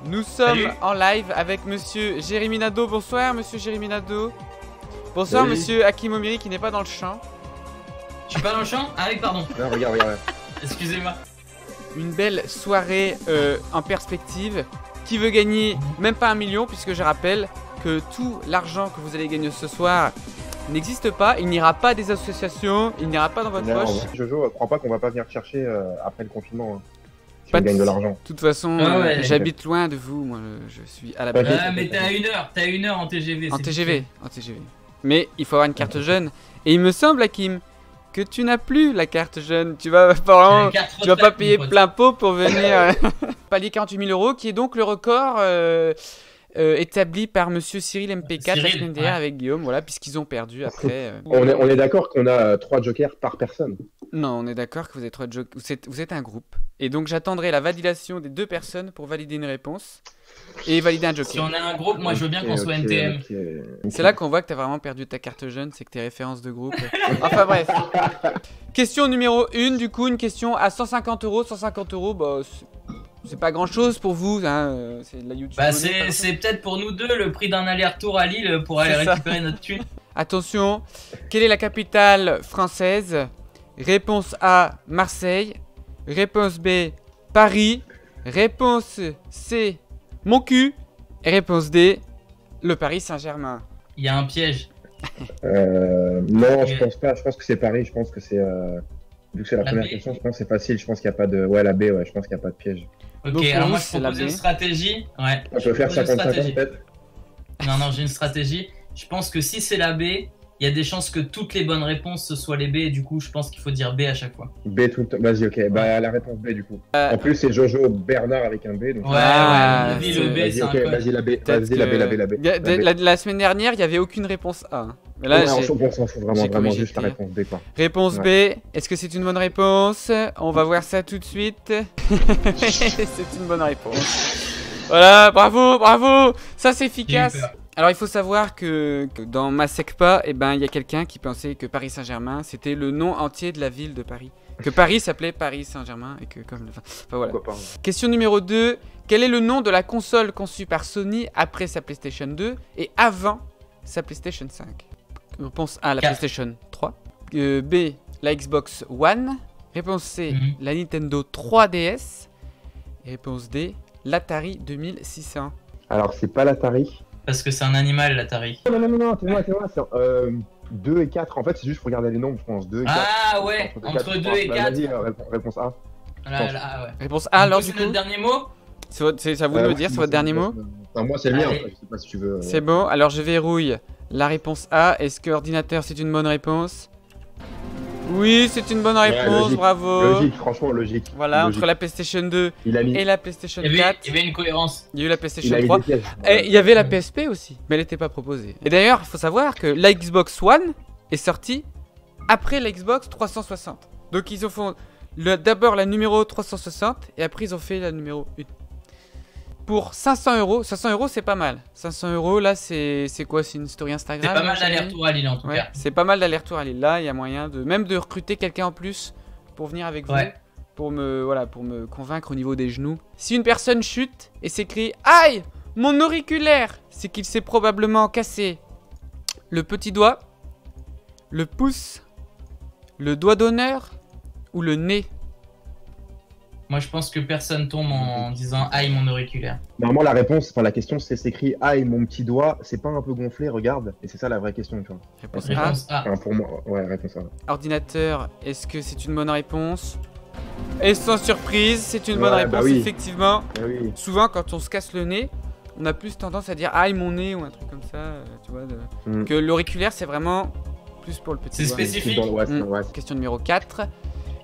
Nous sommes Salut. en live avec monsieur Jérémy Nadeau. Bonsoir monsieur Jérémy Nadeau. Bonsoir Salut. monsieur Hakim Omiri qui n'est pas dans le champ. Je suis pas dans le champ? Ah oui, pardon. Là, regarde. Excusez-moi. Une belle soirée en perspective. Qui veut gagner même pas 1 million, puisque je rappelle que tout l'argent que vous allez gagner ce soir n'existe pas. Il n'ira pas des associations, il n'ira pas dans votre poche. Jojo, crois pas qu'on va pas venir te chercher après le confinement. Hein, si Pas on de- gagne de l'argent. De toute façon, Ah ouais. j'habite loin de vous. Moi, je suis à la Ok. base. Mais t'es à 1 heure. T'es à 1 heure en TGV. En c'est TGV, en TGV. Mais il faut avoir une carte jeune. Et il me semble, Hakim, que tu n'as plus la carte jeune. Tu vas apparemment. Tu vas pas payer plein pot pour venir. Palier 48 000 euros, qui est donc le record établi par monsieur Cyril MP4 la Cyril, semaine dernière ouais. avec Guillaume, voilà, puisqu'ils ont perdu après. On est d'accord qu'on a 3 jokers par personne. Non, on est d'accord que vous êtes trois vous êtes un groupe. Et donc j'attendrai la validation des 2 personnes pour valider une réponse et valider un Si joker. on a un groupe, moi je veux bien qu'on soit Ok, NTM. ok. C'est là qu'on voit que t'as vraiment perdu ta carte jeune, c'est que tes références de groupe. Enfin bref. Question numéro 1, du coup, une question à 150 euros. 150 euros, bah, c'est pas grand chose pour vous, hein. C'est de la YouTube. Bah monnaie, c'est peut-être pour nous deux le prix d'un aller-retour à Lille pour aller C'est ça. récupérer notre thune. Attention, quelle est la capitale française? Réponse A, Marseille. Réponse B, Paris. Réponse C, mon cul. Et réponse D, le Paris Saint-Germain. Il y a un piège. Non, je pense pas. Je pense que c'est Paris. Je pense que c'est. Vu que c'est la La première B. question, je pense que c'est facile. Je pense qu'il n'y a pas de. Ouais, la B, ouais, je pense qu'il n'y a pas de piège. Ok, Donc, pour alors vous, moi je c'est la propose une B. stratégie. Ouais. On peut faire propose une 50-50 stratégie. peut-être. Non, j'ai une stratégie. Je pense que si c'est la B, il y a des chances que toutes les bonnes réponses ce soient les B. Et du coup, je pense qu'il faut dire B à chaque fois. B tout le temps. Vas-y, ok. Bah, la réponse B du coup. En plus, c'est Jojo Bernard avec un B. Donc... Ouais, Ah, ouais, on dit c'est- le B, Vas-y, c'est ok, un code. vas-y, la B. Peut-être Vas-y, la B, la B, la B. que- La B. La semaine dernière, il n'y avait aucune réponse A. hein. Mais là, Ouais, j'ai on s'en fout vraiment, j'ai vraiment corrigé juste la le tir. réponse B quoi. réponse B. Est-ce que c'est une bonne réponse? On va voir ça tout de suite. C'est une bonne réponse. Voilà, bravo, bravo. Ça, c'est efficace. J'ai eu peur. Alors, il faut savoir que dans ma secpa, eh ben, il y a quelqu'un qui pensait que Paris Saint-Germain, c'était le nom entier de la ville de Paris. Que Paris s'appelait Paris Saint-Germain et que comme... Enfin, voilà. Pourquoi pas. Question numéro 2. Quel est le nom de la console conçue par Sony après sa PlayStation 2 et avant sa PlayStation 5? Réponse A, la 4. PlayStation 3. B, la Xbox One. Réponse C, Mhm. la Nintendo 3DS. Et réponse D, l'Atari 2600. Alors, c'est pas l'Atari. Parce que c'est un animal, l'Atari. Non, c'est moi, c'est 2 et 4. En fait, c'est juste pour regarder les nombres, je pense. 2 et 4. Ah ouais, entre 2 et 4. Vas-y, réponse A. Là, ouais. Réponse A, alors Du du coup, c'est coup notre dernier mot. c'est à vous de me dire, c'est votre dernier mot. Enfin, moi, c'est le mien, Allez. après, je sais pas si tu veux. C'est bon, alors je verrouille la réponse A. Est-ce que ordinateur c'est une bonne réponse? Oui, c'est une bonne réponse, logique. bravo. Logique, franchement, logique. Voilà, Logique. entre la PlayStation 2 Il a mis. et la PlayStation Il y 4, avait une cohérence. il y a eu la Il PlayStation a mis 3. des pièges. Et il y avait la PSP aussi, mais elle n'était pas proposée. Et d'ailleurs, il faut savoir que la Xbox One est sortie après la Xbox 360. Donc ils ont fait d'abord la numéro 360 et après ils ont fait la numéro 1. Pour 500 euros, 500 euros c'est pas mal. 500 euros là c'est quoi? C'est une story C'est Instagram? pas mal Jérémy d'aller-retour à Lille en tout Ouais, cas. c'est pas mal d'aller-retour à Lille. Là, il y a moyen de même de recruter quelqu'un en plus pour venir avec vous. Ouais. Pour me convaincre au niveau des genoux. Si une personne chute et s'écrie aïe, mon auriculaire, c'est qu'il s'est probablement cassé le petit doigt, le pouce, le doigt d'honneur ou le nez. Moi je pense que personne tombe en disant aïe mon auriculaire. Normalement, la réponse, enfin, la question, c'est écrit aïe, mon petit doigt, c'est pas un peu gonflé, regarde. Et c'est ça la vraie question, tu vois. Réponse A. Réponse A. Enfin, pour moi, ouais, réponse A. Ordinateur, est-ce que c'est une bonne réponse? Et sans surprise, c'est une bonne Ouais, réponse, bah oui. effectivement. Ah oui. Souvent, quand on se casse le nez, on a plus tendance à dire aïe mon nez ou un truc comme ça, tu vois. Mm. Que l'auriculaire, c'est vraiment plus pour le petit C'est doigt. spécifique. Dans le ouest, Mm. dans l'ouest. Question numéro 4.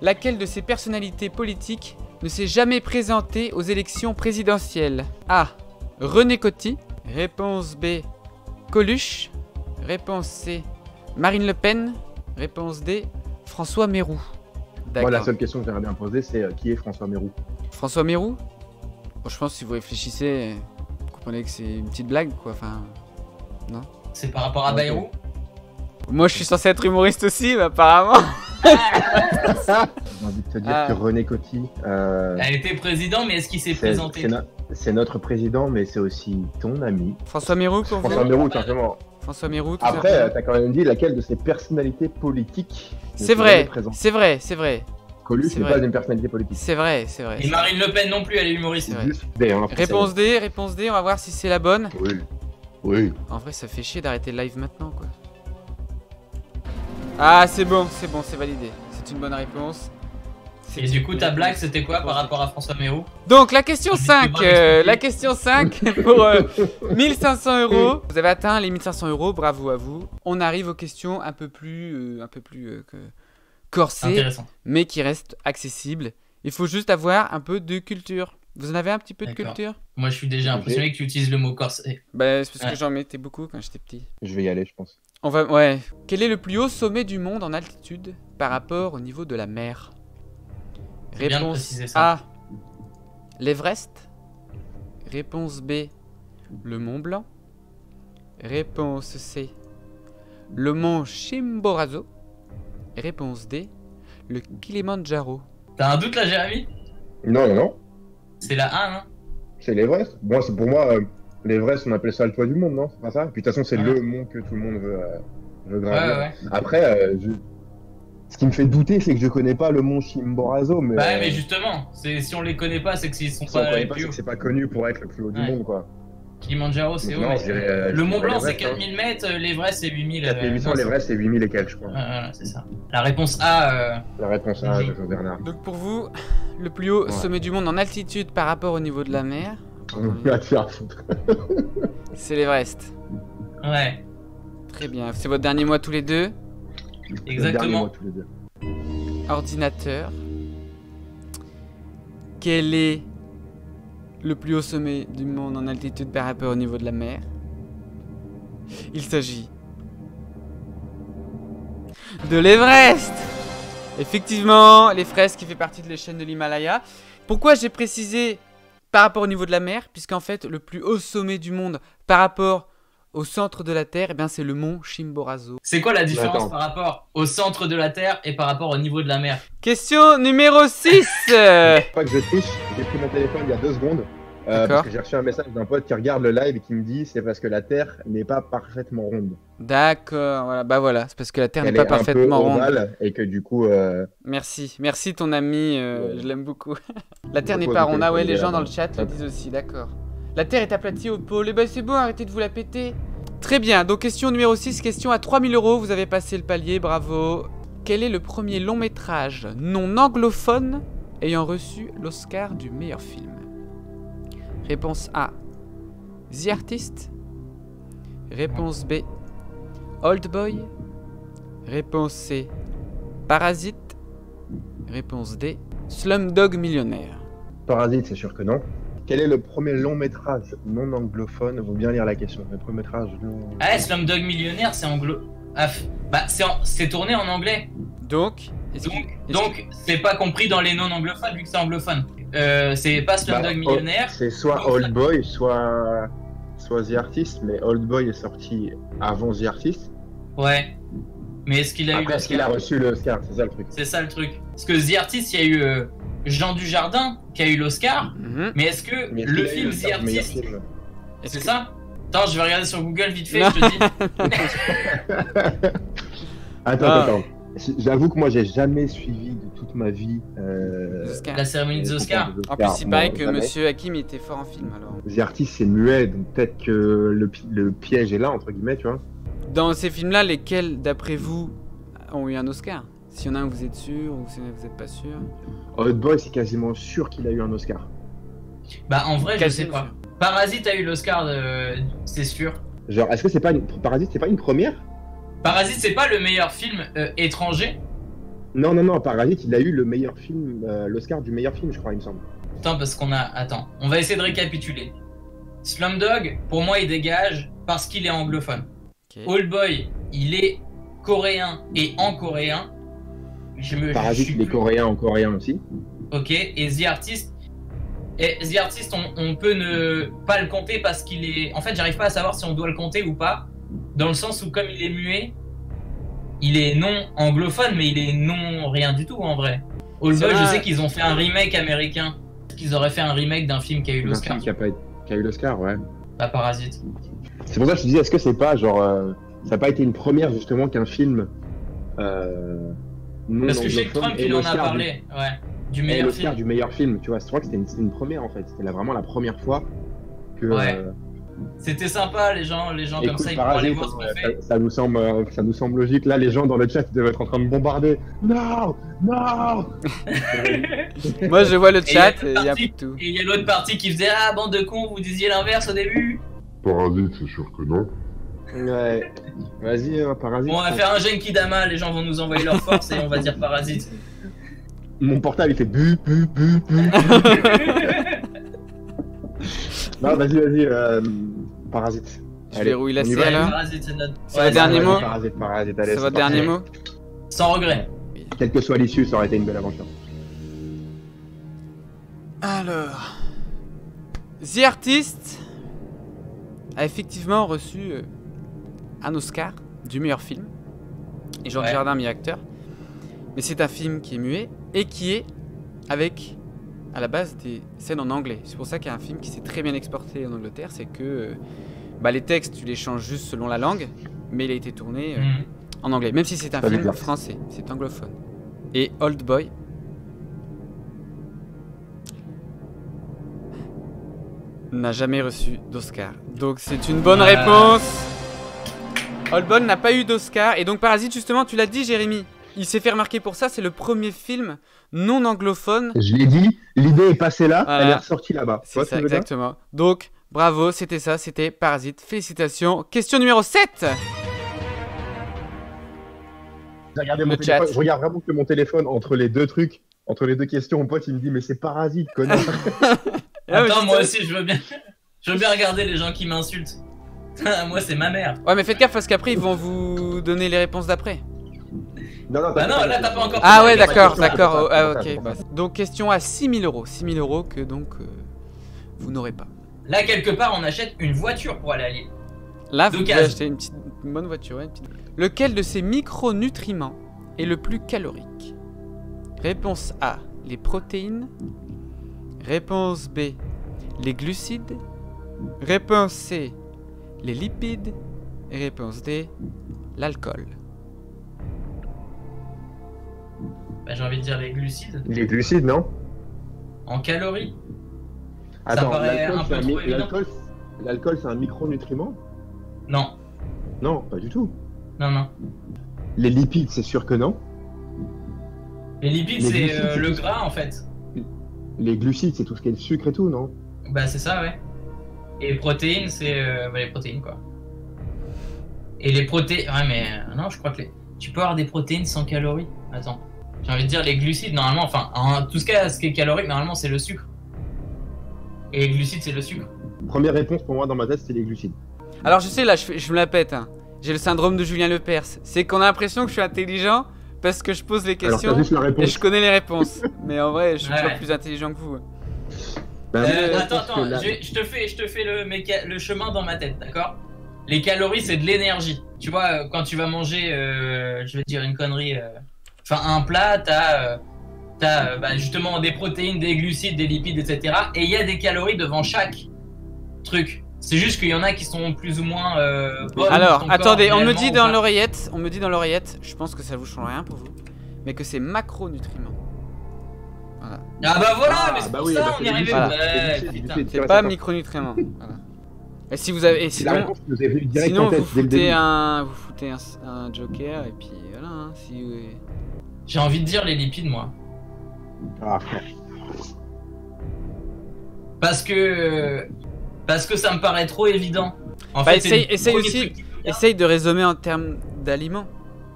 Laquelle de ces personnalités politiques ne s'est jamais présentée aux élections présidentielles? A. René Coty. Réponse B. Coluche. Réponse C. Marine Le Pen. Réponse D. François Mérou. Moi, la D'accord. seule question que j'aimerais bien poser, c'est qui est François Mérou? François Mérou? Bon, je pense que si vous réfléchissez, vous comprenez que c'est une petite blague, quoi. Enfin, C'est par rapport à Bayrou. moi, je suis censé être humoriste aussi, mais apparemment. J'ai envie de te dire Ah. que René Coty, a été président, mais est-ce qu'il s'est présenté? c'est notre président, mais c'est aussi ton ami. François Mérou pour François vous. Mérou, tout simplement. François Mérou, tout Après, simplement. t'as quand même dit laquelle de ces personnalités politiques ne C'est s'est jamais vrai, présente. c'est vrai, c'est vrai, Coluche c'est n'est vrai. pas une personnalité politique. c'est vrai, c'est vrai. Et Marine Le Pen non plus, elle est humoriste. C'est vrai. Juste des, hein, Réponse D, réponse D, on va voir si c'est la bonne. Oui. Oui. En vrai, ça fait chier d'arrêter le live maintenant, quoi. Ah, c'est bon, c'est validé. C'est une bonne réponse. Et du coup, ta blague, c'était quoi par rapport à François Mérou? Donc, la question Je vais 5, devoir expliquer. la question 5 pour 1500 €. Vous avez atteint les 1500 €, bravo à vous. On arrive aux questions un peu plus corsées, Intéressant. mais qui restent accessibles. Il faut juste avoir un peu de culture. Vous en avez un petit peu de D'accord. culture? Moi, je suis déjà impressionné que tu utilises le mot corset. Bah, c'est parce Ouais. que j'en mettais beaucoup quand j'étais petit. Je vais y aller, je pense. Ouais. Quel est le plus haut sommet du monde en altitude par rapport au niveau de la mer? C'est bien de Réponse préciser ça. A, l'Everest. Réponse B, le Mont Blanc. Réponse C, le mont Chimborazo. Réponse D, le Kilimandjaro. T'as un doute là, Jérémy? Non. C'est la A, non? C'est l'Everest. Bon, c'est pour moi, l'Everest, on appelle ça le toit du monde, non? C'est pas ça? Puis de toute façon, c'est Ouais. le mont que tout le monde veut Ouais, gravir. ouais. Après, ce qui me fait douter, c'est que je connais pas le mont Chimborazo, mais. Bah, mais justement, si on les connaît pas, c'est qu'ils sont si on pas connaît les pas, plus c'est hauts. que c'est pas connu pour être le plus haut du Ouais. monde, quoi. Kilimanjaro, c'est Donc haut. non, mais je dirais, le Mont Blanc, c'est l'Everest, hein. 4000 mètres, l'Everest, c'est 8000. 4800, non, c'est- l'Everest, c'est 8000 et quelques, je crois. Voilà, c'est ça. La réponse A, La réponse A, Oui. Jojo Bernard. Donc pour vous, le plus haut Ouais. sommet du monde en altitude par rapport au niveau de la mer, Va te faire foutre. c'est l'Everest. ouais, Très bien. C'est votre dernier mois tous les deux. Le dernier exactement. mois, tous les deux. Ordinateur. Quel est le plus haut sommet du monde en altitude par rapport au niveau de la mer? Il s'agit de l'Everest. Effectivement, l'Everest qui fait partie de la chaîne de l'Himalaya. Pourquoi j'ai précisé par rapport au niveau de la mer? Puisqu'en fait, le plus haut sommet du monde par rapport au centre de la Terre, eh bien, c'est le mont Chimborazo. C'est quoi la différence Attends. par rapport au centre de la Terre et par rapport au niveau de la mer? Question numéro 6. Pas que je triche, j'ai pris mon téléphone il y a 2 secondes. D'accord. Parce que j'ai reçu un message d'un pote qui regarde le live et qui me dit c'est parce que la Terre n'est pas parfaitement ronde. D'accord, voilà, bah voilà, c'est parce que la Terre n'est Elle pas est un peu parfaitement ronde. ovale et que du coup. Merci ton ami, Ouais. je l'aime beaucoup. La Terre n'est Pourquoi pas vous ronde, ah ouais, téléphonez les gens là-bas dans le chat le disent aussi, d'accord. La Terre est aplatie au pôle, et bah c'est bon, arrêtez de vous la péter. Très bien, donc question numéro 6, question à 3000 €, vous avez passé le palier, bravo. Quel est le premier long métrage non anglophone ayant reçu l'Oscar du meilleur film? Réponse A, The Artist. Réponse B, Old Boy. Réponse C, Parasite. Réponse D, Slumdog Millionnaire. Parasite, c'est sûr que non. Quel est le premier long métrage non anglophone? Faut bien lire la question. Le premier métrage non. Ah, Slumdog Millionnaire, c'est anglo. Ah, bah, c'est tourné en anglais. Donc, est-ce que- est-ce Donc, c'est pas compris dans les non anglophones vu que c'est anglophone. C'est pas Slumdog Bah, Millionnaire. C'est soit Donc, Old Boy, soit The Artist, mais Old Boy est sorti avant The Artist. Ouais. Mais est-ce qu'il a eu Après, est-ce qu'il a l'Oscar? reçu le Oscar? C'est ça le truc. C'est ça le truc. Parce que The Artist, il y a eu Jean Dujardin qui a eu l'Oscar. Mhm. Mais est-ce que Mais est-ce le qu'il a eu film The Oscar du meilleur Artist, film Est-ce c'est que- ça? Attends, je vais regarder sur Google vite fait, Non. je te dis. Attends. J'avoue que moi, j'ai jamais suivi de toute ma vie. Les Oscars. La cérémonie des Oscars. En plus, il paraît que jamais. Monsieur Hakim était fort en film alors. The Artist, c'est muet, donc peut-être que le piège est là, entre guillemets, tu vois. Dans ces films-là, lesquels, d'après vous, ont eu un Oscar? S'il y en a un, vous êtes sûr ou si vous n'êtes pas sûr? Old Boy, c'est quasiment sûr qu'il a eu un Oscar. Bah, en vrai, je sais Quasiment pas. Parasite a eu l'Oscar, c'est sûr. Genre, est-ce que c'est pas Parasite, c'est pas une première? Parasite, c'est pas le meilleur film étranger. Non, Parasite, il a eu le meilleur film, l'Oscar du meilleur film, je crois, il me semble. Attends, parce qu'on a. Attends, on va essayer de récapituler. Slumdog, pour moi, il dégage parce qu'il est anglophone. Ok. Old Boy, il est coréen et en coréen. Parasite, suis il est plus- coréen en coréen aussi. Ok, et The Artist. Et The Artist, on peut ne pas le compter parce qu'il est. En fait, j'arrive pas à savoir si on doit le compter ou pas. Dans le sens où, comme il est non anglophone, mais il est non rien du tout en vrai. Oldboy, je sais qu'ils ont fait un remake américain. Qu'ils auraient fait un remake d'un film qui a eu Un l'Oscar. film qui a eu l'Oscar, ouais. Pas Parasite. C'est pour ça que je te disais, est-ce que c'est pas genre. Ça n'a pas été une première justement qu'un film. Non Parce que je sais que anglophone Trump, ait il en a l'Oscar parlé. Ouais. Du ait meilleur l'Oscar film. du meilleur film, tu vois. Je crois que c'était une première en fait. C'était vraiment la première fois que. Ouais. C'était sympa, les gens comme Écoute, ça, ils pourront aller Parasite, voir ce qu'on fait. ça nous semble logique. Là, les gens dans le chat ils doivent être en train de bombarder. Non, non. Moi je vois le Et chat il et y a il y a l'autre tout. Et il y a l'autre partie qui faisait ah bande de cons, vous disiez l'inverse au début. Parasite, c'est sûr que non. Ouais. Vas-y, Parasite. Bon, on va faire un Genki Dama, les gens vont nous envoyer leur force et on va dire Parasite. Mon portable il fait bu, bu, bu, bu. Non, vas-y, Parasite. Je verrouille la on y scène va. alors. Parasite, c'est notre. C'est le dernier mot. Parasite, allez. C'est votre dernier mot. Sans regret. Quelle que soit l'issue, ça aurait été une belle aventure. Alors, The Artist a effectivement reçu un Oscar du meilleur film. Et Jean Ouais. Dujardin, meilleur acteur. Mais c'est un film qui est muet et qui est avec, à la base, des scènes en anglais. C'est pour ça qu'il y a un film qui s'est très bien exporté en Angleterre. C'est que les textes, tu les changes juste selon la langue. Mais il a été tourné en anglais. Même si c'est un Pas film bizarre. français, c'est anglophone. Et Oldboy n'a jamais reçu d'Oscar. Donc c'est une bonne réponse. Oldboy n'a pas eu d'Oscar. Et donc Parasite, justement, tu l'as dit, Jérémy. Il s'est fait remarquer pour ça. C'est le premier film non anglophone. Je l'ai dit, l'idée est passée là, Voilà. elle est ressortie là-bas. Tu C'est vois ce ça, que je veux dire ? exactement. Donc, bravo, c'était ça. C'était Parasite. Félicitations. Question numéro 7. J'ai regardé Le mon téléphone, chat. je regarde vraiment que mon téléphone entre les deux trucs, entre les deux questions. Mon pote il me dit mais c'est Parasite, connard. Ah, mais Attends, c'est moi ça. aussi, je veux bien regarder les gens qui m'insultent. Moi, c'est ma mère. Ouais, mais faites gaffe parce qu'après, ils vont vous donner les réponses d'après. Non, Bah non, là, t'as pas encore. Ah ouais, pas d'accord, question, d'accord. c'est pas Ah, ça, ok. c'est pas Bah, ça. donc, question à 6 000 euros. 6 000 euros que donc vous n'aurez pas. Là, quelque part, on achète une voiture pour aller à Lille. Là, vous pouvez D'occasion. acheter une bonne voiture. Ouais, une petite- Lequel de ces micronutriments est le plus calorique? Réponse A, les protéines. Réponse B, les glucides. Réponse C, les lipides. Et réponse D, l'alcool. Bah, j'ai envie de dire les glucides. Les glucides, non? En calories. Attends, paraît un peu trop évident. l'alcool c'est un micronutriment? Non, Non, pas du tout. non. Les lipides, c'est sûr que non. Les lipides, Les c'est glucides, c'est le tout ça. gras en fait. Les glucides, c'est tout ce qui est le sucre et tout, non? Bah, c'est ça, ouais. Et les protéines, c'est les protéines quoi. Et les protéines. Ouais, mais non, je crois que tu peux avoir des protéines sans calories. Attends. J'ai envie de dire les glucides, normalement, enfin, en tout cas, ce qui est calorique, normalement, c'est le sucre. Et les glucides, c'est le sucre. Première réponse pour moi dans ma tête, c'est les glucides. Alors je sais, là, je me la pète. Hein. J'ai le syndrome de Julien Lepers. C'est qu'on a l'impression que je suis intelligent parce que je pose les Alors questions t'as juste la et réponse. je connais les réponses. Mais en vrai, je suis Ouais. pas plus intelligent que vous. Bah, moi, je Attends, pense que là- je te fais le chemin dans ma tête, d'accord? Les calories, c'est de l'énergie. Tu vois, quand tu vas manger, je vais te dire une connerie, enfin un plat, t'as bah, justement des protéines, des glucides, des lipides, etc. Et il y a des calories devant chaque truc. C'est juste qu'il y en a qui sont plus ou moins bonnes pour Alors, ton corps, attendez, on me réellement, dit ou dans pas. l'oreillette, je pense que ça vous change rien pour vous, mais que c'est macronutriments. Voilà. Ah bah voilà, Ah, mais c'est bah pour oui, ça, bah, on c'est y les arrivait. glucides, Ouais, c'est les putain. glucides. C'est Ouais, pas d'accord. micronutriments. Voilà. Et si vous avez, et C'est la sinon, réponse qui nous est venue direct sinon en tête vous dès le foutez début. un joker et puis voilà. Hein, si vous... J'ai envie de dire les lipides, moi. Ah, frère. Parce que ça me paraît trop évident. En Bah, fait, c'est essaye le premier aussi. truc qui me vient. Essaye de raisonner en termes d'aliments.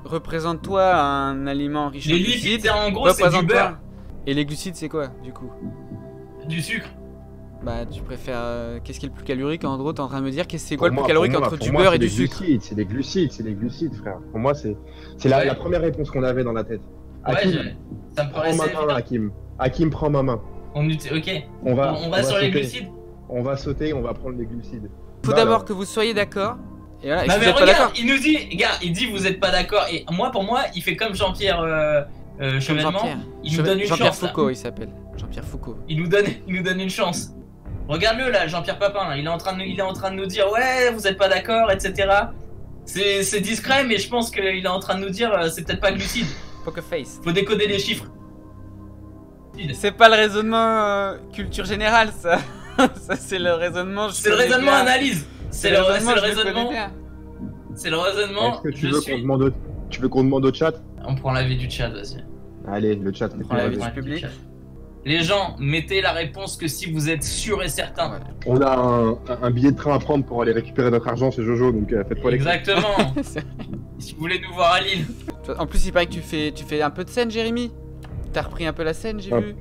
Représente-toi un aliment riche en Les lipides, glucides. c'est en gros, c'est du Représente-toi. beurre, Et les glucides, c'est quoi du coup? du sucre. Bah, tu préfères. Qu'est-ce qui est le plus calorique? En gros, t'es en train de me dire que c'est quoi le Pour plus moi, calorique pour moi, entre pour du moi, beurre et c'est du des sucre? glucides, c'est des glucides, frère. Pour moi, c'est Ouais. la première réponse qu'on avait dans la tête. Ouais, Hakim, ça me prends paraissait ma main, évident. Hakim. Hakim, prends ma main. Ok. On va Sur les sauter. glucides. On va sauter, on va prendre les glucides. Faut Bah, d'abord alors. que vous soyez d'accord. Et voilà, et Bah si vous mais êtes pas d'accord. regarde, il nous dit, gars, il dit vous êtes pas d'accord. Et moi, pour moi, il fait comme Jean-Pierre chevènement. Jean-Pierre. Il nous donne une Jean-Pierre chance. Là. Foucault, il s'appelle. Jean-Pierre Foucault. Il nous donne une chance. Regarde-le là, Jean-Pierre Papin, là. Il est en train de nous dire ouais, vous êtes pas d'accord, etc. C'est discret, mais je pense qu'il est en train de nous dire c'est peut-être pas lucide. Poker face. Faut décoder les chiffres. C'est pas le raisonnement culture générale, ça. Ça, c'est le raisonnement. C'est le raisonnement analyse. C'est le raisonnement. C'est le raisonnement. Est-ce que tu veux qu'on demande au chat? On prend l'avis du chat, vas-y. Allez, le chat. On prend l'avis du du public. chat. Les gens, mettez la réponse que si vous êtes sûr et certain. Ouais. On a un billet de train à prendre pour aller récupérer notre argent chez Jojo, donc faites pas les. Exactement. Si vous voulez nous voir à Lille. En plus, il paraît que tu fais un peu de scène, Jérémy. T'as repris un peu la scène, j'ai Ah. vu.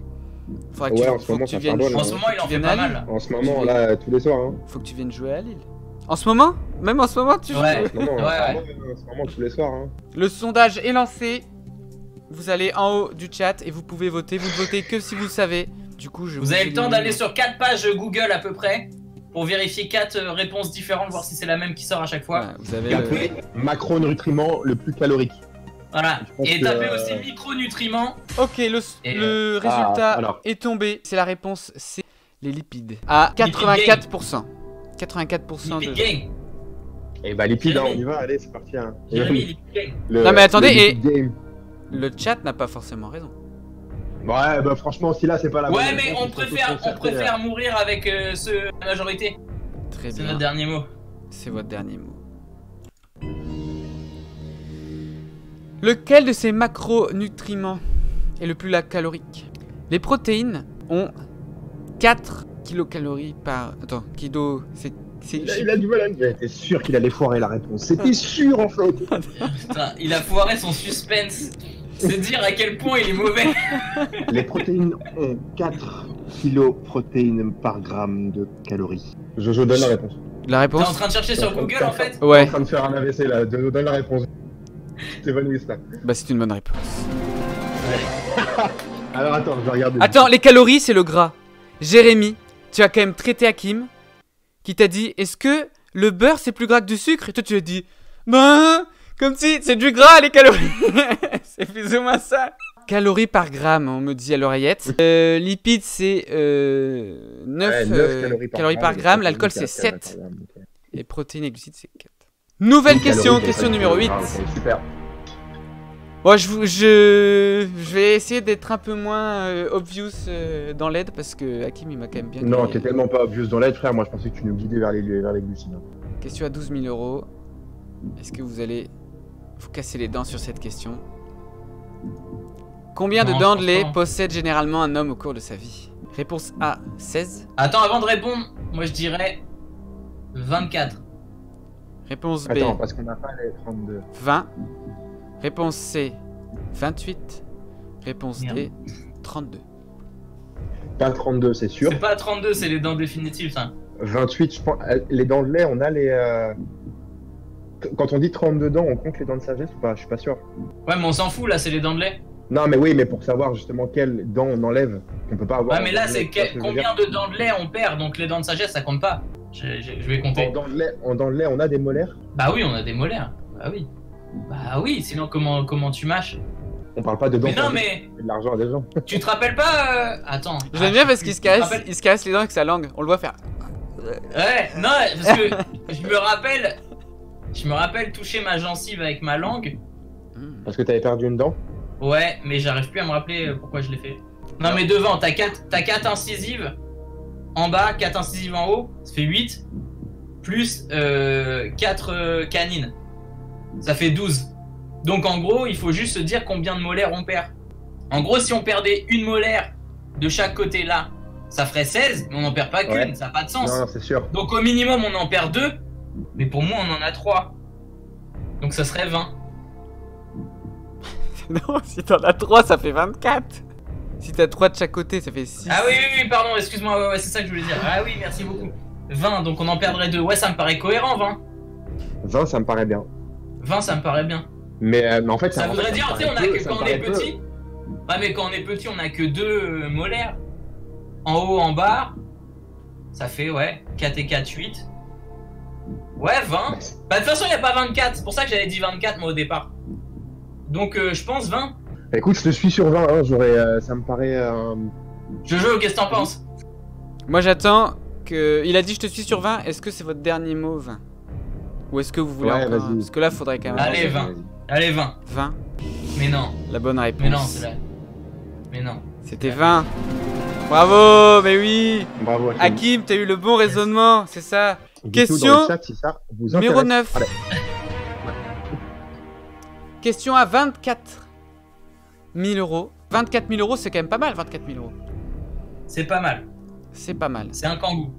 Faudra que Ouais, tu, en ce faut moment, que tu ça viennes. charbonne, En ce moment, il en fait viennes pas à mal. Lille. Là. En ce moment, là, tous les soirs. Hein. Faut que tu viennes jouer à Lille. En ce moment? Même en ce moment, tu joues? Ouais. En ce moment, Ouais, en ce moment, tous les soirs. Hein. Le sondage est lancé. Vous allez en haut du chat et vous pouvez voter. Vous ne votez que si vous le savez. Du coup, Vous avez le temps d'aller sur 4 pages Google à peu près pour vérifier 4 réponses différentes, voir si c'est la même qui sort à chaque fois. Ouais, vous avez Tapez macronutriments le plus calorique. Voilà. Je pense Et que, tapez aussi micronutriments. Ok, Et, le résultat alors. est tombé. C'est la réponse, c'est les lipides. À 84%. 84% Lipid de... Gang. Et bah, lipides, hein, Jérémy. on y va, allez, c'est parti. Hein. Jérémy, Lipid Gang. Non, mais attendez, le et- Lipid Game. Le chat n'a pas forcément raison. Ouais, bah franchement, si là, c'est pas la bonne Ouais, mais réponse, on il faut préfère, se concerter, mourir avec la majorité. Très C'est bien. notre dernier mot. C'est votre dernier mot. Lequel de ces macronutriments est le plus calorique? Les protéines ont 4 kilocalories par... Attends, Il a du mal à le dire. J'étais sûr qu'il allait foirer la réponse. C'était sûr, en fait. Putain, il a foiré son suspense. C'est dire à quel point il est mauvais. Les protéines ont 4 kiloprotéines par gramme de calories. Je donne la réponse. La T'es en réponse? train de chercher sur Google en fait? Je Ouais, suis en train de faire un AVC là. Je donne la réponse. C'est bonne liste là. bah c'est une bonne réponse. Alors attends, je vais regarder. Attends, les calories, c'est le gras. Jérémy, tu as quand même traité Hakim, qui t'a dit, est-ce que le beurre c'est plus gras que du sucre? Et toi tu lui as dit, ben, comme si c'est du gras les calories. C'est plus ou moins ça. Calories par gramme, on me dit à l'oreillette. Lipides c'est 9 Ouais, calories par gramme, l'alcool c'est 7. par gramme, ok. Et protéines et glucides c'est 4. Nouvelle question, Calories, question ok, numéro 8. ok, super. Bon, je vais essayer d'être un peu moins obvious dans l'aide parce que Hakim il m'a quand même bien Non, grillé. t'es tellement pas obvious dans l'aide, frère. Moi, je pensais que tu nous guidais vers les glucides. Question à 12 000 euros. Est-ce que vous allez vous casser les dents sur cette question? Combien Non, de je dents de pense lait pas. possède généralement un homme au cours de sa vie? Réponse A, 16. Attends, avant de répondre, moi je dirais 24. Réponse B, Attends, parce qu'on n'a pas les 32. 20. Réponse C, 28. Réponse D, Merde. 32. Pas 32, c'est sûr. C'est pas 32, c'est les dents définitives ça. 28, je pense. Les dents de lait, on a les. Quand on dit 32 dents, on compte les dents de sagesse ou pas? Je suis pas sûr. Ouais, mais on s'en fout là, c'est les dents de lait. Non, mais oui, mais pour savoir justement quelles dents on enlève, on peut pas avoir. Ouais, mais là c'est Tu vois ce que je veux dire combien de dents de lait on perd, donc les dents de sagesse ça compte pas. Je vais compter. En dents de lait, on a des molaires. Bah oui, on a des molaires. Bah oui. Bah oui, sinon comment tu mâches? On parle pas de dents. Mais non, de mais de l'argent à des gens. tu te rappelles pas Attends. Je l'aime Ah, bien sais parce plus. qu'il se Tu te caresse, rappelles- il se caresse les dents avec sa langue. On le voit faire. Ouais, non, parce que je me rappelle toucher ma gencive avec ma langue. Parce que t'avais perdu une dent. Ouais, mais j'arrive plus à me rappeler pourquoi je l'ai fait. Non, mais devant, t'as 4 incisives en bas, 4 incisives en haut, ça fait 8. Plus 4 canines. Ça fait 12. Donc en gros, il faut juste se dire combien de molaires on perd. En gros, si on perdait une molaire de chaque côté là, ça ferait 16, mais on n'en perd pas qu'une, Ouais. ça n'a pas de sens. Non, c'est sûr. Donc au minimum, on en perd 2, mais pour moi, on en a 3. Donc ça serait 20. Non, si t'en as 3, ça fait 24. Si t'as 3 de chaque côté, ça fait 6. Ah oui, pardon, excuse-moi, ouais, c'est ça que je voulais dire. Ah oui, merci beaucoup. 20, donc on en perdrait 2. Ouais, ça me paraît cohérent, 20. 20, ça me paraît bien. 20, ça me paraît bien. Mais en fait, Ça voudrait dire, tu sais, on a que quand on est petit. petit. Ouais, mais quand on est petit, on a que 2 molaires. En haut, en bas. Ça fait, ouais, 4 et 4, 8. Ouais, 20. Bah, de toute façon, il n'y a pas 24. C'est pour ça que j'avais dit 24, moi, au départ. Donc, je pense 20. Écoute, je te suis sur 20, hein, ça me paraît... Jojo, qu'est-ce que t'en penses? Moi j'attends que... Il a dit je te suis sur 20, est-ce que c'est votre dernier mot 20? Ou est-ce que vous voulez Ouais, encore... vas-y. Parce que là faudrait quand même... Allez, 20. Allez, 20. 20, Mais non. la bonne réponse. Mais non, c'est là. Mais non. C'était 20. Bravo, mais oui. Bravo, Hakim. Hakim, t'as eu le bon raisonnement, c'est ça. Dites-nous Question dans le chat si ça vous numéro intéresse. 9. Allez. Question à 24 000 euros. 24 000 euros, c'est quand même pas mal, 24 000 euros. C'est pas mal. C'est pas mal. C'est un kangou.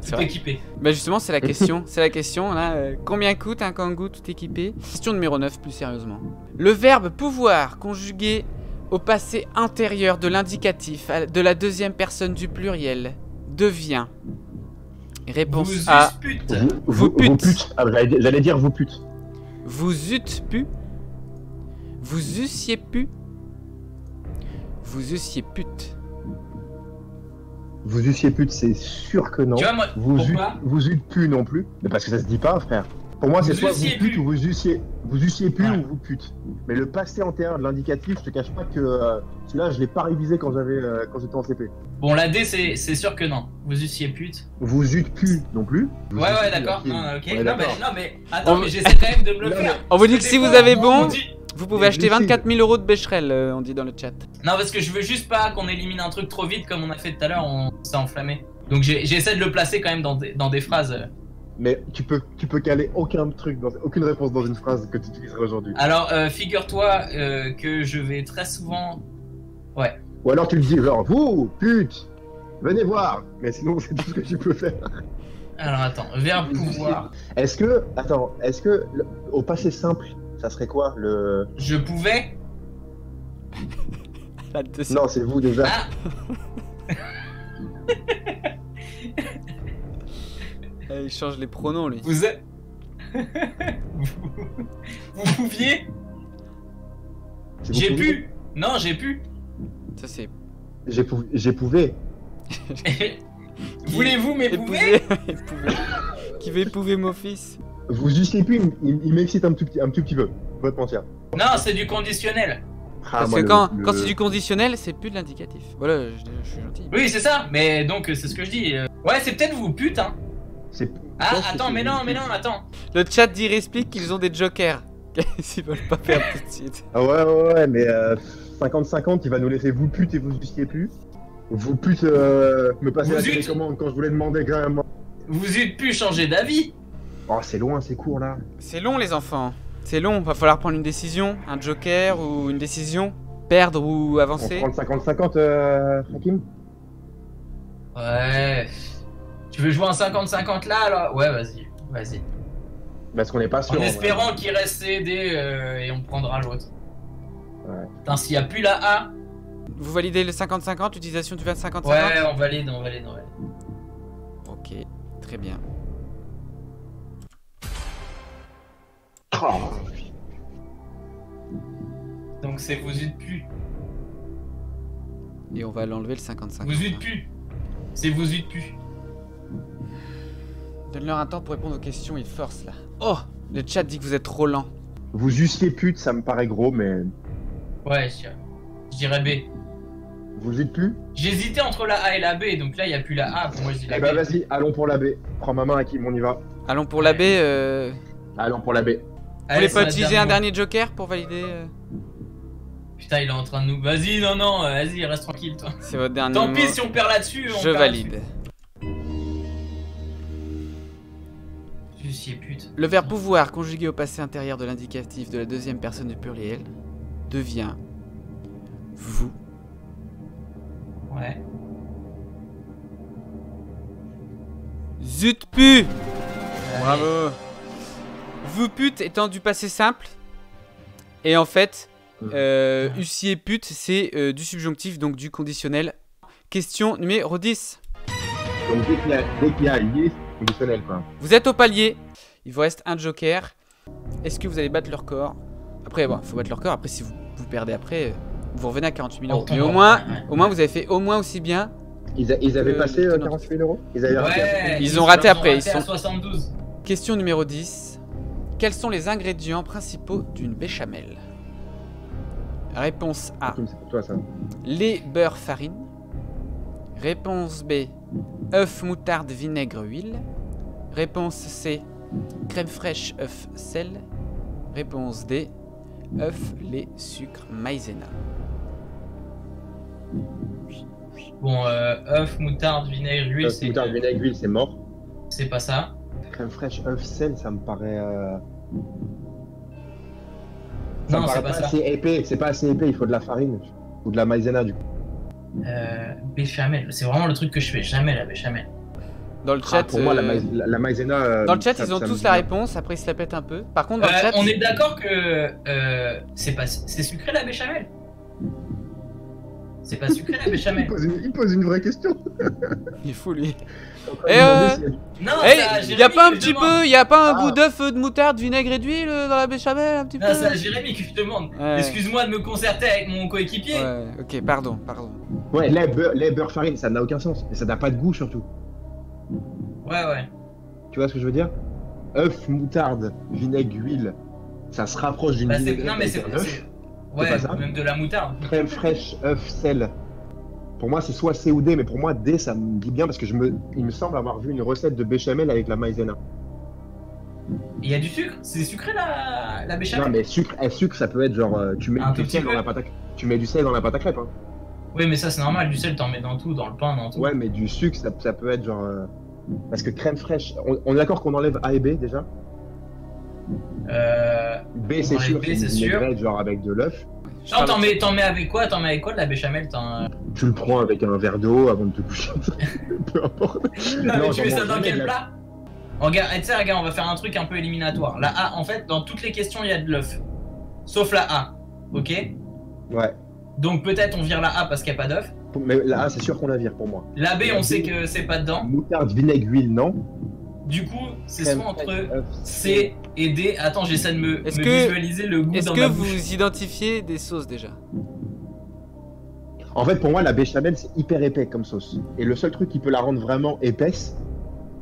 C'est Tout vrai. équipé. Bah justement, c'est la question. C'est la question, là. Combien coûte un kangou tout équipé? Question numéro 9, plus sérieusement. Le verbe pouvoir, conjugué au passé antérieur de l'indicatif de la deuxième personne du pluriel, devient... Réponse Vous A. pute. Vous pute. Ah, j'allais dire vous pute. Vous eûtes pu. Vous eussiez pu. Vous eussiez pute. Vous eussiez pute, c'est sûr que non. Tu vois, moi, pourquoi? Vous eûtes pu non plus. Mais parce que ça se dit pas, frère. Pour moi, c'est Vous soit eussiez vous pute pu. ou vous eussiez pu Ouais. ou vous pute. Mais le passé antérieur de l'indicatif, je te cache pas que celui-là, je l'ai pas révisé quand j'étais en CP. Bon, la D, c'est sûr que non. Vous eussiez pute. Vous eûtes pu non plus. Vous Ouais, eûtes ouais, pu, d'accord. Hakim. Non, ok. On est Non, d'accord. mais attends, On- mais j'essaie quand même de me le Non, faire. On vous dit que Parce si des vous fois, avez on bon, dit- vous pouvez Mais acheter je sais. 24 000 euros de Becherel, on dit dans le chat. Non, parce que je veux juste pas qu'on élimine un truc trop vite comme on a fait tout à l'heure, on s'est enflammé. Donc j'essaie de le placer quand même dans des phrases. Mais tu peux caler aucun truc, aucune réponse dans une phrase que tu utiliseras aujourd'hui. Alors, figure-toi que je vais très souvent... Ouais. Ou alors tu le dis genre vous pute, venez voir. Mais sinon c'est tout ce que tu peux faire. Alors, attends. Verbe pouvoir. Est-ce que au passé simple, ça serait quoi le... Je pouvais... La deuxième. Non, c'est vous déjà. Ah, Il change les pronoms, lui. vous êtes... vous pouviez... C'est vous J'ai pouviez pu... Non, j'ai pu. Ça, c'est... J'ai pouvé. Voulez-vous m'épouver? Épouver. Qui veut épouver mon fils? Vous eussiez pu, il m'excite un tout petit peu. Faut pas te mentir. Non, c'est du conditionnel. Ah, Parce moi, que le- quand, le- quand c'est du conditionnel, c'est plus de l'indicatif. Voilà, je suis gentil. Oui, c'est ça. Mais donc, c'est ce que je dis. Ouais, c'est peut-être vous, putain. c'est- Ah, je pense que attends, c'est mais vous non, pute. mais non, attends. Le chat dit explique qu'ils ont des jokers. S'ils veulent pas perdre tout de suite. Ah ouais, mais 50-50, il va nous laisser vous pute et vous eussiez pu. Vous pute me passer Vous la eûtes- télécommande quand je voulais demander quand même. Vous eûtes pu changer d'avis. Oh, c'est loin, c'est court là. C'est long, les enfants. C'est long, va falloir prendre une décision, un joker ou une décision. Perdre ou On avancer. prend le 50-50, Hakim. Ouais. Tu veux jouer un 50-50 là, alors? Ouais, vas-y. Parce qu'on n'est pas sûr. En vrai. espérant qu'il reste CD et on prendra l'autre. Ouais. Putain, s'il y a plus la A. Vous validez le 50-50, utilisation du 50-50? Ouais, on valide. Ok, très bien. Oh. Donc c'est vous eûtes pu. Et on va l'enlever le 55. Vous eûtes pu. C'est vous eûtes pu. Donne-leur un temps pour répondre aux questions, ils forcent là. Oh, le chat dit que vous êtes trop lent. Vous eussiez pute, ça me paraît gros, mais Ouais, je dirais B. vous êtes plus. J'hésitais entre la A et la B, donc là il y a plus la A. Pour moi je dis la Eh B. bah vas-y, allons pour la B. Prends ma main, Hakim, on y va. Allons pour la B. Allons pour la B. Vous voulez pas utiliser un dernier joker pour valider Putain, il est en train de nous. Vas-y, non, vas-y, reste tranquille toi. C'est votre dernier Tant mot. pis si on perd là-dessus. on Je perd valide. là-dessus. Je suis pute. Le verbe pouvoir conjugué au passé intérieur de l'indicatif de la deuxième personne du pluriel devient vous. Ouais. Zut pu. Bravo. Vous pute étant du passé simple. Et en fait, eussiez pute, c'est du subjonctif, donc du conditionnel. Question numéro 10. Donc dès qu'il y a lié, c'est conditionnel quoi. Vous êtes au palier. Il vous reste un joker. Est-ce que vous allez battre leur corps? Après, bon, faut battre leur corps. Après, si vous perdez après, vous revenez à 48 000 euros. Mais au moins, vous avez fait au moins aussi bien. Ils avaient passé non. 48 000 euros. Ils avaient raté. Ouais. Ils ont raté après, ils à sont- 72. Question numéro 10. Quels sont les ingrédients principaux d'une béchamel? Réponse A. Kim, c'est pour toi ça. Lait, beurre, farine. Réponse B. Œuf, moutarde, vinaigre, huile. Réponse C. Crème fraîche, œuf, sel. Réponse D. œuf, lait, sucre, maïzena. Bon, œuf, moutarde, vinaigre, huile, c'est. Moutarde, vinaigre, huile, c'est mort. C'est pas ça. Crème fraîche, œuf, sel, ça me paraît. Non, me c'est paraît pas ça. assez épais. C'est pas assez épais, il faut de la farine. Ou de la maïzena du coup. Béchamel, c'est vraiment le truc que je fais jamais, la béchamel. Dans le chat, Pour moi, la maïzena. dans le chat, ça- ils ont ça tous me la vient. réponse. Après, ils se la pètent un peu. Par contre, dans le chat, On est d'accord que c'est sucré la béchamel. C'est pas sucré la Il béchamel. pose une vraie question. il est fou lui. Et Non, Eh, ça, y a pas un Jérémy que je petit demande. peu, y a pas un Ah. goût d'œuf, de moutarde, vinaigre et d'huile dans la béchamel un petit peu? Non, c'est à Jérémy que je demande. Ouais. Excuse-moi de me concerter avec mon coéquipier. Ouais, ok, pardon. Ouais, lait, beurre, farine, ça n'a aucun sens. Et ça n'a pas de goût surtout. Ouais. Tu vois ce que je veux dire? œuf, moutarde, vinaigre, huile, ça se rapproche d'une Bah, vinaigrette non, mais avec c'est. un œuf. Ouais, pas ça même de la moutarde. Crème fraîche, œuf, sel. Pour moi, c'est soit C ou D, mais pour moi, D, ça me dit bien parce que il me semble avoir vu une recette de béchamel avec la maïzena. Il y a du sucre? C'est sucré la béchamel? Non, mais sucre, ça peut être genre, tu mets Un du tout sel petit dans peu. la pâte à, tu mets du sel dans la pâte à crêpes. Hein. Oui, mais ça c'est normal, du sel t'en mets dans tout, dans le pain, dans tout. Ouais, mais du sucre, ça peut être genre. Parce que crème fraîche, on est d'accord qu'on enlève A et B déjà. B, c'est enlève sûr, B, c'est c'est une sûr. vinaigrette, genre avec de l'œuf. Non, t'en mets avec quoi? T'en mets avec quoi de la béchamel? Tu le prends avec un verre d'eau avant de te coucher. Peu importe. Non, mais Non, tu mets j'en ça mange dans jamais quel de la- plat? Regarde, tu sais, regarde, on va faire un truc un peu éliminatoire. La A, en fait, dans toutes les questions, il y a de l'œuf. Sauf la A. Ok? Ouais. Donc peut-être on vire la A parce qu'il n'y a pas d'œuf. Mais là, c'est sûr qu'on la vire pour moi. La B, La on B. sait que c'est pas dedans. Moutarde, vinaigre, huile, non. Du coup, c'est Crème soit fraîche, entre œuf, C et D. Attends, j'essaie de me Est-ce que- visualiser le goût Est-ce dans que ma vous bouche. identifiez des sauces déjà? En fait, pour moi, la béchamel, c'est hyper épais comme sauce. Et le seul truc qui peut la rendre vraiment épaisse,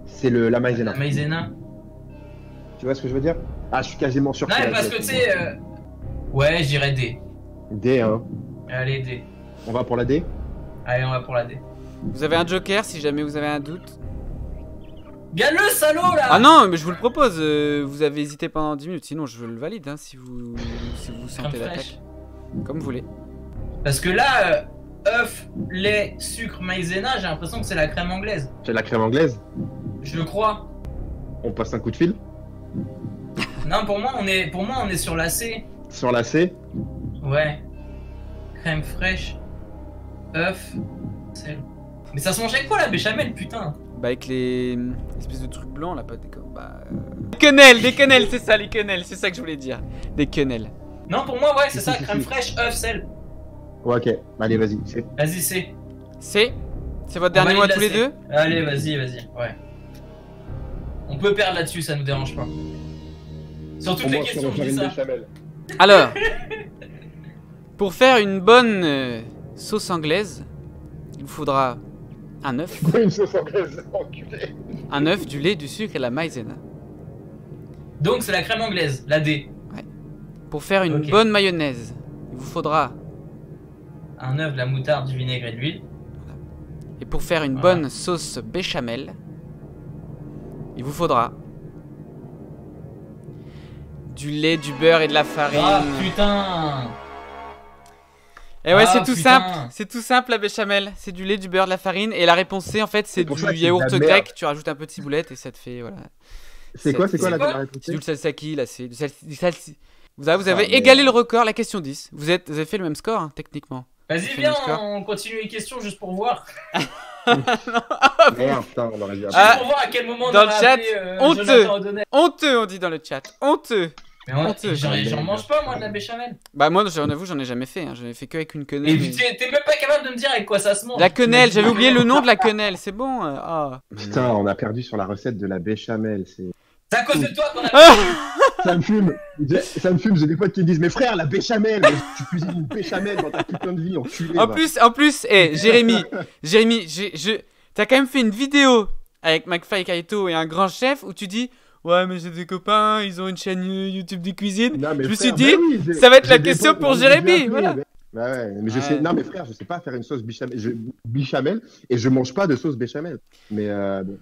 c'est la maïzena. La maïzena. Tu vois ce que je veux dire? Ah, je suis quasiment sûr Non, c'est mais la parce D, que tu pour sais. moi. Ouais, je dirais D. D, hein. Allez, D. On va pour la D? Allez, on va pour la D. Vous avez un joker si jamais vous avez un doute? Gagne-le, salaud là! Ah non, mais je vous le propose. Vous avez hésité pendant 10 minutes, sinon je le valide hein, si vous sentez Crème l'attaque. fraîche. Comme vous voulez. Parce que là, œuf, lait, sucre, maïzena, j'ai l'impression que c'est la crème anglaise. C'est la crème anglaise? Je le crois. On passe un coup de fil? Non, pour moi, on est sur la C. Sur la C? Ouais. Crème fraîche, œuf, sel. Mais ça se mange avec quoi la béchamel, putain? Bah avec les espèces de trucs blancs là, pas des des quenelles, c'est ça les quenelles, c'est ça que je voulais dire. Des quenelles. Non, pour moi, ouais, c'est ça, Si, si, crème si. fraîche, œuf, sel. Ouais, ok. Allez, vas-y. C'est... Vas-y, C. C'est votre On dernier mot à valide tous la les C. deux? Allez, vas-y, ouais. On peut perdre là-dessus, ça nous dérange pas. Sur toutes Pour les moi, questions, on je va dis faire une ça. béchamel. Alors, pour faire une bonne sauce anglaise, il vous faudra un œuf, Quoi, une sauce anglaise? Enculé. un œuf, du lait, du sucre et la maïzena. Donc, c'est la crème anglaise, la D. Pour faire une Ok. bonne mayonnaise, il vous faudra, Un œuf, de la moutarde, du vinaigre et de l'huile. et pour faire une Voilà. bonne sauce béchamel, il vous faudra du lait, du beurre et de la farine. Ah putain! Et ouais, Ah, c'est tout putain. simple. C'est tout simple la béchamel. C'est du lait, du beurre, de la farine. Et la réponse C, en fait, c'est C'est pour du ça que c'est de yaourt la merde. grec. Tu rajoutes un peu de ciboulette et ça te fait voilà. C'est quoi la C'est quoi réponse? C'est du salsaki là. C'est du salsi. Vous avez Ah, égalé merde. le record, la question 10. Vous avez fait le même score hein, techniquement. Vas-y, C'est viens, mon score. on continue les questions juste pour voir. Merde, putain, on aurait dû Juste Ah, pour voir à quel moment on dans le aurait chat, appelé, honteux. Jonathan O'Donnell. Honteux, on dit dans le chat. Honteux. Mais moi, Honteux. j'en mange pas, moi, de la béchamel. Bah moi, j'en avoue, j'en ai jamais fait. Hein. J'en ai fait que avec une Et quenelle. puis, t'es même pas capable de me dire avec quoi ça se mange. La quenelle, Tu m'as j'avais dit- oublié le nom de la quenelle. C'est bon. Ah. Putain, on a perdu sur la recette de la béchamel. C'est... C'est à cause de toi qu'on a. Ah. Ça me fume. J'ai des potes qui me disent, mais frère, la béchamel, mais tu cuisines une béchamel dans ta putain de vie, enculé. En va. plus, Jérémy, t'as quand même fait une vidéo avec McFly et Kaito et un grand chef où tu dis ouais, mais j'ai des copains, ils ont une chaîne YouTube de cuisine. Non, mais Je me frère, suis dit, bah oui, ça va être la j'ai des question potes, pour on a déjà Jérémy, fait, voilà. Bah ouais, mais je Ouais. sais, non mais frère, je sais pas faire une sauce béchamel et je mange pas de sauce béchamel. Mais bon.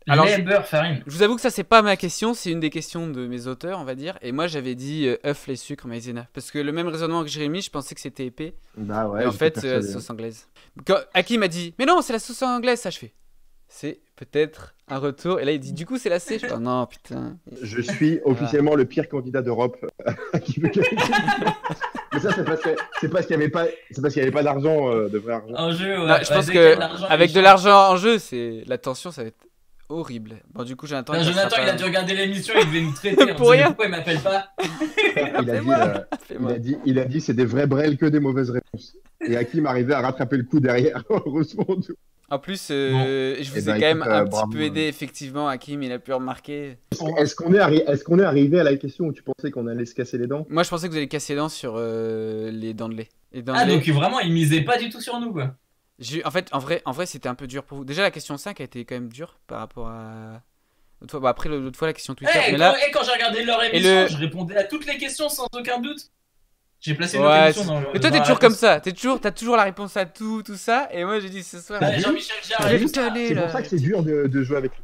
Alors, lait, beurre, farine. Je vous avoue que ça, c'est pas ma question, c'est une des questions de mes auteurs, on va dire. Et moi, j'avais dit œuf, lait, sucre, maïzena. Parce que le même raisonnement que Jérémy, je pensais que c'était épais. Bah ouais. et en j'étais fait, c'est la persuadé. sauce anglaise. Quand Hakim m'a dit, mais non, c'est la sauce anglaise, ça je fais. C'est peut-être un retour. Et là, il dit, du coup, c'est la C. Je fais, oh non, putain. Je suis officiellement le pire candidat d'Europe qui veut gagner. Mais ça, c'est parce qu'il y avait pas d'argent, de vrai argent. En jeu, ouais. Non, je pense dès qu'il y a que de l'argent, avec les de gens- l'argent en jeu, c'est la tension, ça va être horrible. Bon, du coup, Jonathan. Non, il Jonathan, passera il a pas- dû regarder l'émission, il devait nous traiter. Pour on se disait, rien. pourquoi il m'appelle pas? Fais-moi. Il a dit c'est des vrais brels que des mauvaises réponses. Et Hakim arrivait à rattraper le coup derrière, heureusement. En plus, Bon. je vous Eh ai ben, quand même écoute, un petit bravo. peu aidé, effectivement. Hakim, il a pu remarquer. Est-ce qu'on est arrivé à la question où tu pensais qu'on allait se casser les dents? Moi, je pensais que vous alliez casser les dents sur les dents de lait. Les dents Ah, de lait. donc vraiment, il misait pas du tout sur nous, quoi. En fait, en vrai, c'était un peu dur pour vous. Déjà, la question 5 a été quand même dure par rapport à. L'autre fois, après, l'autre fois, la question Twitter. Eh, mais là, quand j'ai regardé leur émission, le- je répondais à toutes les questions sans aucun doute. J'ai placé une ouais, émission dans le. mais toi, dans t'es la toujours réponse. comme ça. T'as toujours la réponse à tout ça. Et moi, j'ai dit ce soir. Ouais, Jean-Michel je Jarre vais et tout te ça. aller, C'est là. pour ça que c'est dur de jouer avec lui.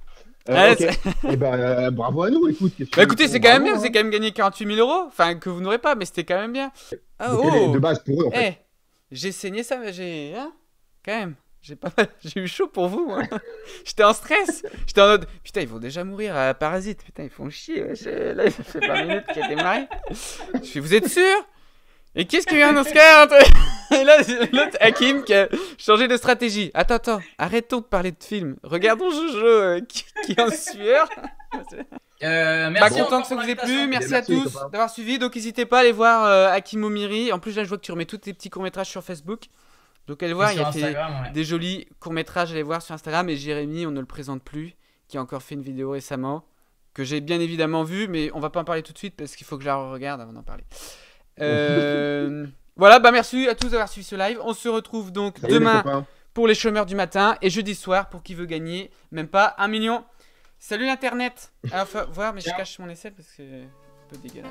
Ouais, Ok. Eh ben, bravo à nous, écoute. qu'est-ce que Bah tu écoutez, veux, c'est quand même bravo, bien. hein. Vous avez quand même gagné 48 000 euros. Enfin, que vous n'aurez pas, mais c'était quand même bien. Ah, Donc, elle est oh de base pour eux, en Eh, fait. j'ai saigné ça, mais j'ai. Hein quand même. J'ai eu chaud pour vous, moi. J'étais en stress. J'étais en mode. Putain, ils vont déjà mourir à Parasite. Putain, ils font chier. Ouais. Là, ça fait 20 minutes qu'il a démarré. Je fais, vous êtes sûr? Et qu'est-ce qu'il y a eu un Oscar entre... Et là, l'autre Hakim qui a changé de stratégie. Attends, arrêtons de parler de film. Regardons Jojo qui est en sueur. Merci Content encore que ça pour vous ait l'invitation. plu. Merci à Merci, les tous copains. d'avoir suivi. Donc, n'hésitez pas à aller voir Hakim Omiri. En plus, là, je vois que tu remets tous tes petits courts-métrages sur Facebook. Donc, allez voir, Et il y sur a Instagram, ouais. des jolis courts-métrages à aller voir sur Instagram. Et Jérémy, on ne le présente plus, qui a encore fait une vidéo récemment, que j'ai bien évidemment vue, mais on va pas en parler tout de suite parce qu'il faut que je la regarde avant d'en parler. Voilà, bah merci à tous d'avoir suivi ce live. On se retrouve donc Salut, les demain copains. pour les chômeurs du matin et jeudi soir pour qui veut gagner même pas 1 million. Salut l'internet. Alors, faut voir, mais je Ciao. cache mon aisselle parce que c'est un peu dégueulasse.